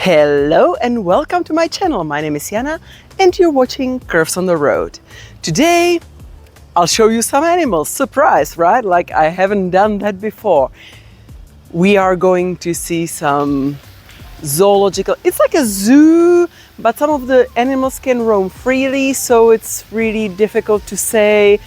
Hello and welcome to my channel. My name is Jana and you're watching Curves on the Road. Today I'll show you some animals. Surprise, right? Like I haven't done that before. We are going to see some zoological, it's like a zoo, but some of the animals can roam freely, so it's really difficult to say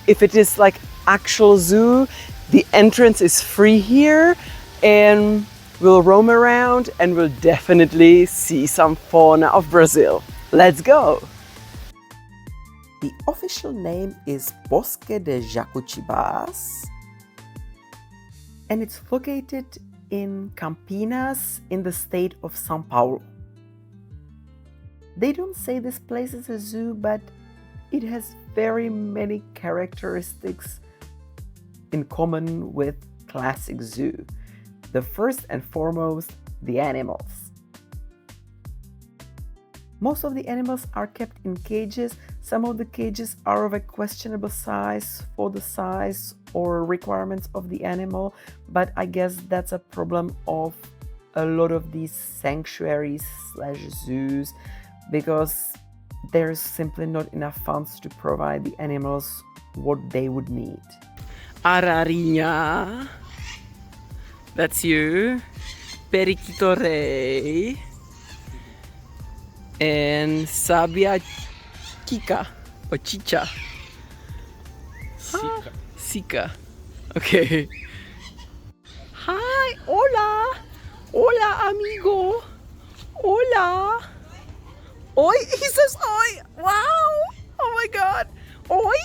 if it is like actual zoo. The entrance is free here and we'll roam around and we'll definitely see some fauna of Brazil. Let's go! The official name is Bosque de Jacutibás and it's located in Campinas in the state of São Paulo. They don't say this place is a zoo, but it has very many characteristics in common with classic zoo. The first and foremost, the animals. Most of the animals are kept in cages. Some of the cages are of a questionable size for the size or requirements of the animal, but I guess that's a problem of a lot of these sanctuaries slash zoos because there's simply not enough funds to provide the animals what they would need. Ararinha. That's you, Periquito Rey, and Sabia Kika, or Chicha. Sika. Sika. Okay. Hi, hola, hola amigo, hola. Oi, he says oi, wow, oh my god, oi.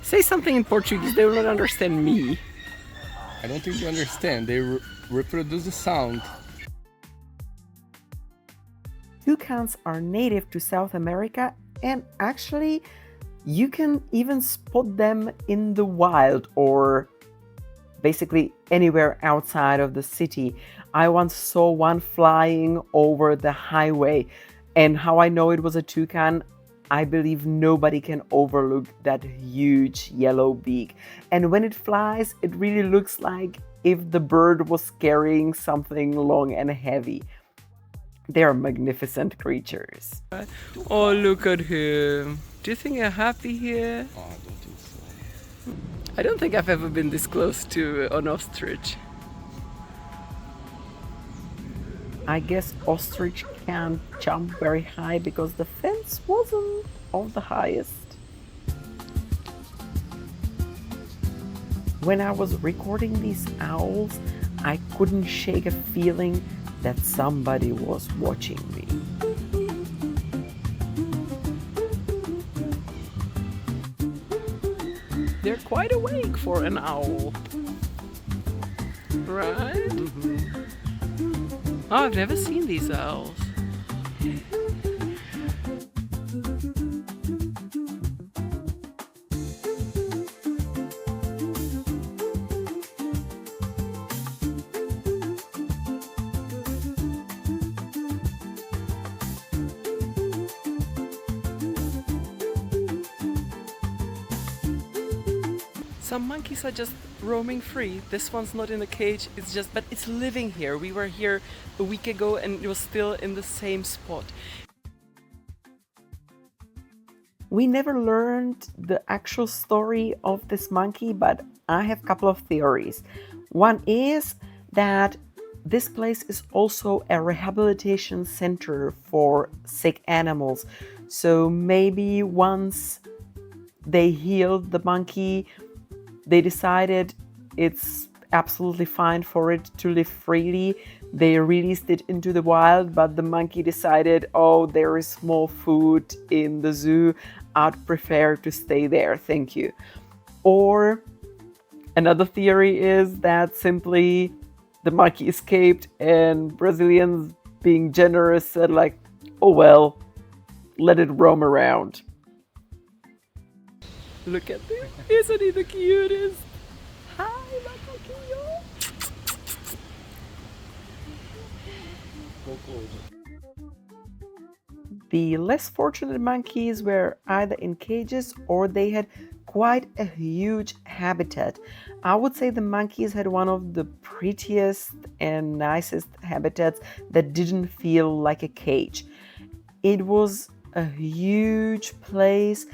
Say something in Portuguese, they will not understand me. I don't think you understand. They reproduce the sound. Toucans are native to South America and actually you can even spot them in the wild or basically anywhere outside of the city. I once saw one flying over the highway, and how I know it was a toucan, I believe nobody can overlook that huge yellow beak. And when it flies, it really looks like if the bird was carrying something long and heavy. They are magnificent creatures. Oh, look at him. Do you think you're happy here? Oh, I don't think so. I don't think I've ever been this close to an ostrich. I guess ostrich can't jump very high because the fence wasn't of the highest. When I was recording these owls, I couldn't shake a feeling that somebody was watching me. They're quite awake for an owl, right? Mm-hmm. Oh, I've never seen these owls. Some monkeys are just roaming free. This one's not in a cage, but it's living here. We were here a week ago and it was still in the same spot. We never learned the actual story of this monkey, but I have a couple of theories. One is that this place is also a rehabilitation center for sick animals. So maybe once they healed the monkey, they decided it's absolutely fine for it to live freely. They released it into the wild, but the monkey decided, oh, there is more food in the zoo. I'd prefer to stay there, thank you. Or another theory is that simply the monkey escaped and Brazilians, being generous, said like, oh well, let it roam around. Look at this, isn't he the cutest? Hi, macaquinho. The less fortunate monkeys were either in cages or they had quite a huge habitat. I would say the monkeys had one of the prettiest and nicest habitats that didn't feel like a cage. It was a huge place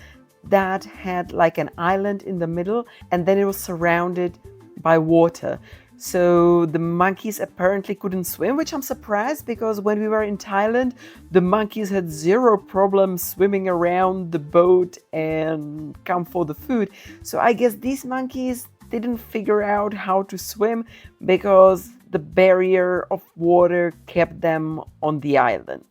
that had like an island in the middle, and then it was surrounded by water. So the monkeys apparently couldn't swim, which I'm surprised because when we were in Thailand, the monkeys had zero problem swimming around the boat and come for the food. So I guess these monkeys didn't figure out how to swim because the barrier of water kept them on the island.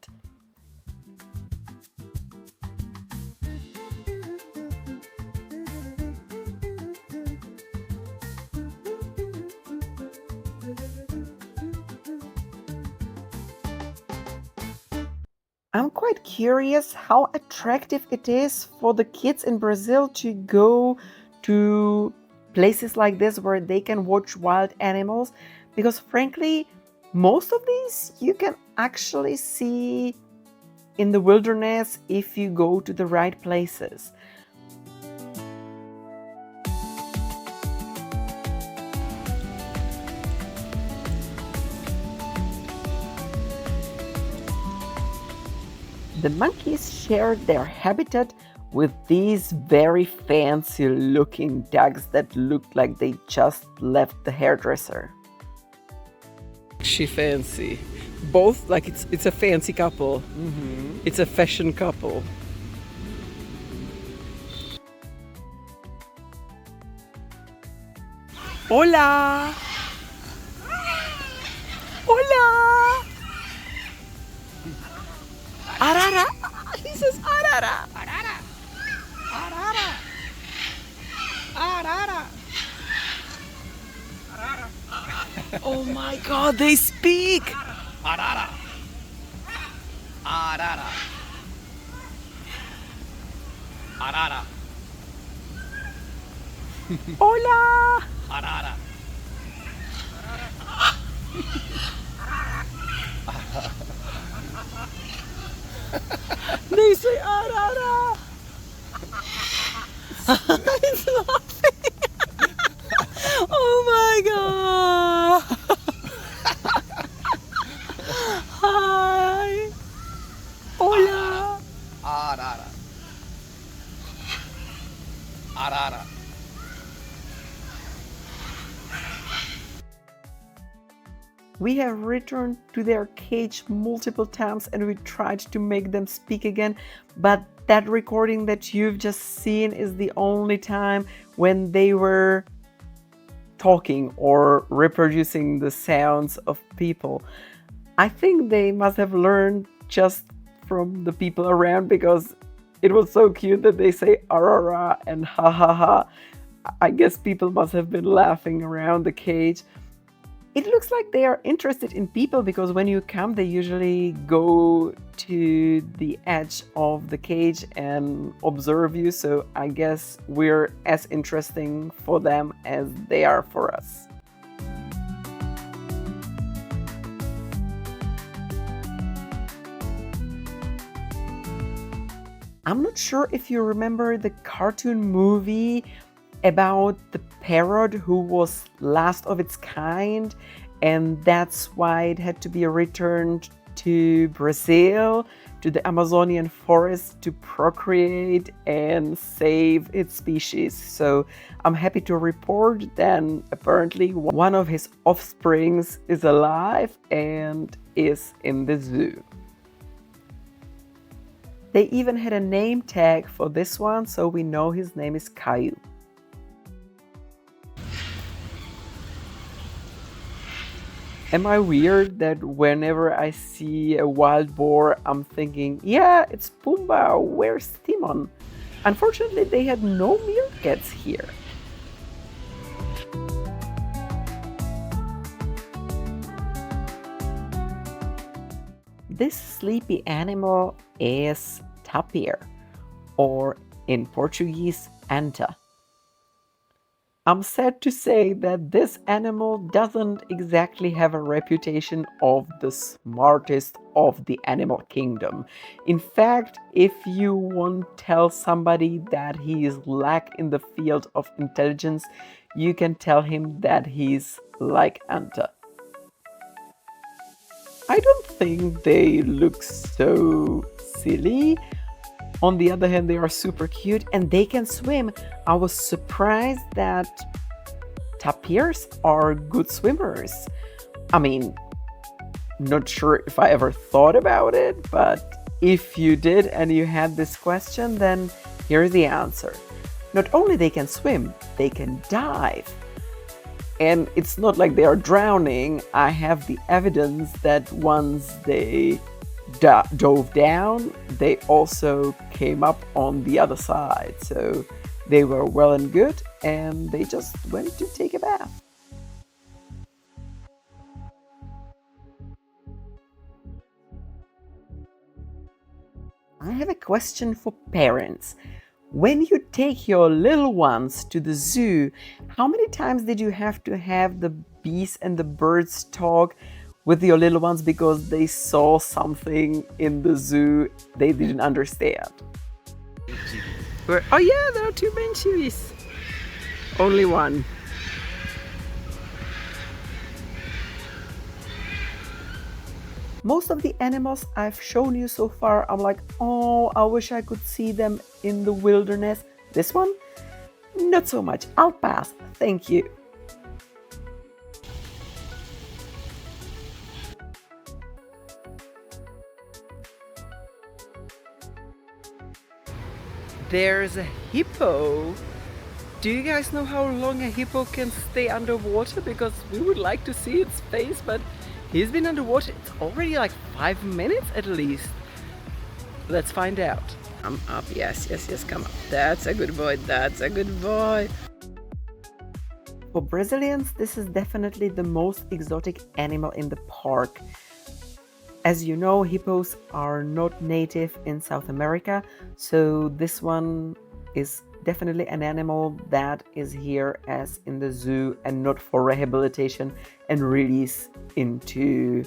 I'm quite curious how attractive it is for the kids in Brazil to go to places like this where they can watch wild animals, because frankly, most of these you can actually see in the wilderness if you go to the right places. The monkeys shared their habitat with these very fancy looking ducks that looked like they just left the hairdresser. She fancy. Both, like it's a fancy couple. It's a fashion couple. Hola! Hola! Arara! He says arara! Arara! Arara! Arara! Oh my god, they speak! Arara! Arara! Arara! Hola! Arara! They say arara! It's laughing! Oh my god! Hi! Hola! Arara! Arara! We have returned to their cage multiple times and we tried to make them speak again, but that recording that you've just seen is the only time when they were talking or reproducing the sounds of people. I think they must have learned just from the people around because it was so cute that they say arara and ha ha ha. I guess people must have been laughing around the cage. It looks like they are interested in people because when you come, they usually go to the edge of the cage and observe you. So I guess we're as interesting for them as they are for us. I'm not sure if you remember the cartoon movie about the parrot who was last of its kind, and that's why it had to be returned to Brazil, to the Amazonian forest to procreate and save its species. So I'm happy to report that apparently one of his offsprings is alive and is in the zoo. They even had a name tag for this one, so we know his name is Caillou. Am I weird that whenever I see a wild boar, I'm thinking, yeah, it's Pumbaa, where's Timon? Unfortunately, they had no meerkats here. This sleepy animal is tapir, or in Portuguese, anta. I'm sad to say that this animal doesn't exactly have a reputation of the smartest of the animal kingdom. In fact, if you want to tell somebody that he is lack in the field of intelligence, you can tell him that he's like Anta. I don't think they look so silly. On the other hand, they are super cute and they can swim. I was surprised that tapirs are good swimmers. I mean, not sure if I ever thought about it, but if you did and you had this question, then here's the answer. Not only they can swim, they can dive. And it's not like they are drowning. I have the evidence that once they dove down, they also came up on the other side. So they were well and good, and they just went to take a bath. I have a question for parents. When you take your little ones to the zoo, how many times did you have to have the bees and the birds talk with your little ones because they saw something in the zoo they didn't understand? Oh yeah, there are two banshees. Only one. Most of the animals I've shown you so far, I'm like, oh, I wish I could see them in the wilderness. This one? Not so much. I'll pass. Thank you. There's a hippo. Do you guys know how long a hippo can stay underwater? Because we would like to see its face, but he's been underwater. It's already like 5 minutes at least. Let's find out. I'm up. Yes, come up. That's a good boy. That's a good boy. For Brazilians, this is definitely the most exotic animal in the park. As you know, hippos are not native in South America, so this one is definitely an animal that is here as in the zoo and not for rehabilitation and release into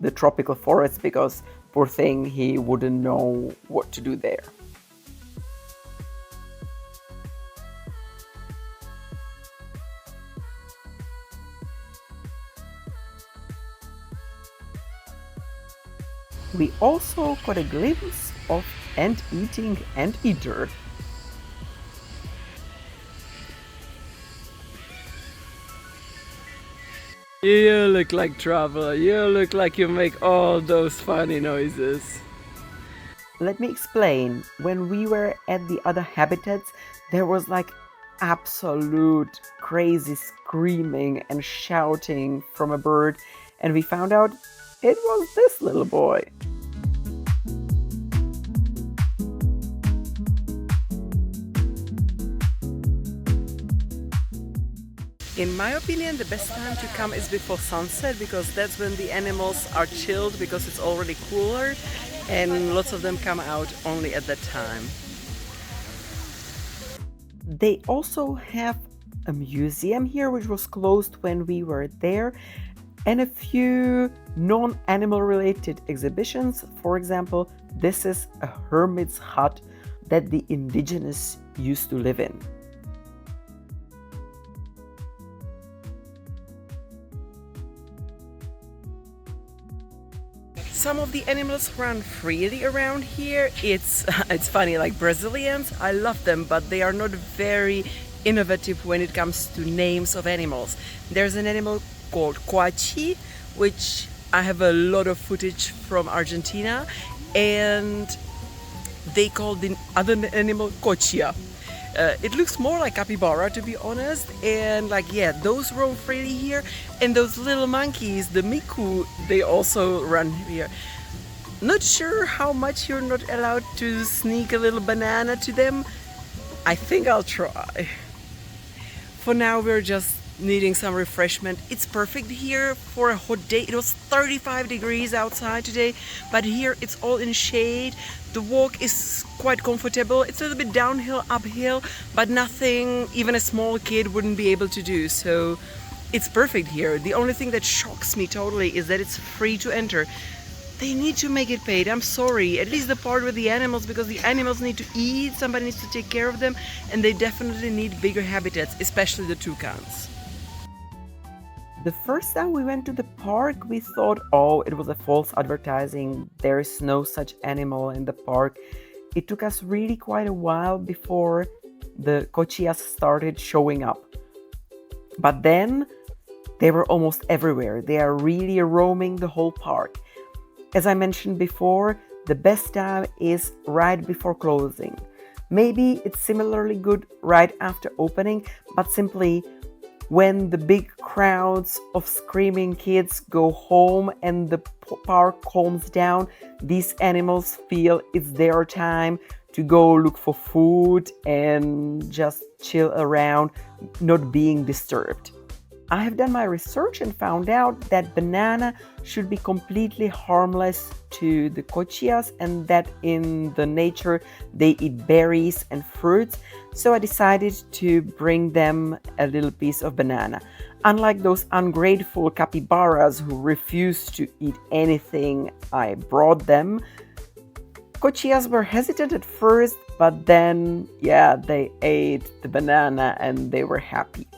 the tropical forest, because poor thing, he wouldn't know what to do there. We also got a glimpse of ant-eating anteater. You look like Traveler. You look like you make all those funny noises. Let me explain. When we were at the other habitats, there was like absolute crazy screaming and shouting from a bird, and we found out it was this little boy. In my opinion, the best time to come is before sunset, because that's when the animals are chilled, because it's already cooler and lots of them come out only at that time. They also have a museum here which was closed when we were there, and a few non-animal related exhibitions. For example, this is a hermit's hut that the indigenous used to live in. Some of the animals run freely around here. It's funny, like Brazilians, I love them, but they are not very innovative when it comes to names of animals. There's an animal called coachi, which I have a lot of footage from Argentina, and they call the other animal cochia. It looks more like capybara, to be honest, and like, yeah, those roam freely here, and those little monkeys, the miku, they also run here. Not sure how much you're not allowed to sneak a little banana to them. I think I'll try. For now, we're just needing some refreshment. It's perfect here for a hot day. It was 35 degrees outside today, but here it's all in shade. The walk is quite comfortable. It's a little bit downhill, uphill, but nothing even a small kid wouldn't be able to do. So it's perfect here. The only thing that shocks me totally is that it's free to enter. They need to make it paid. I'm sorry. At least the part with the animals, because the animals need to eat, somebody needs to take care of them, and they definitely need bigger habitats, especially the toucans. The first time we went to the park, we thought, oh, it was a false advertising. There is no such animal in the park. It took us really quite a while before the cochillas started showing up. But then they were almost everywhere. They are really roaming the whole park. As I mentioned before, the best time is right before closing. Maybe it's similarly good right after opening, but simply when the big crowds of screaming kids go home and the park calms down, these animals feel it's their time to go look for food and just chill around, not being disturbed. I have done my research and found out that banana should be completely harmless to the cochillas and that in the nature they eat berries and fruits. So I decided to bring them a little piece of banana. Unlike those ungrateful capybaras who refused to eat anything I brought them, cochillas were hesitant at first, but then, they ate the banana and they were happy.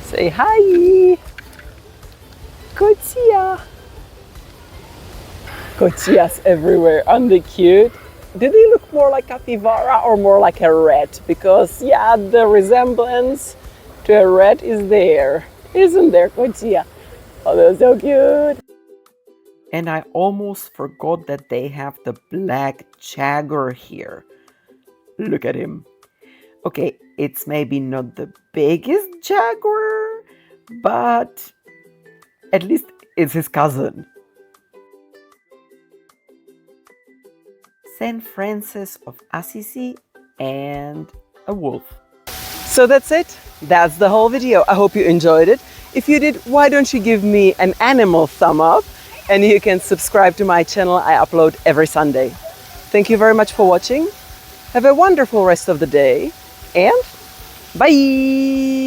Say hi! Cochilla! Cochillas everywhere, aren't they cute? Do they look more like capybara or more like a rat? Because, the resemblance to a rat is there. Isn't there, cochilla? Oh, they're so cute! And I almost forgot that they have the black jaguar here. Look at him. Okay, it's maybe not the biggest jaguar, but at least it's his cousin. St. Francis of Assisi and a wolf. So that's it. That's the whole video. I hope you enjoyed it. If you did, why don't you give me an animal thumb up? And you can subscribe to my channel. I upload every Sunday. Thank you very much for watching. Have a wonderful rest of the day. And bye!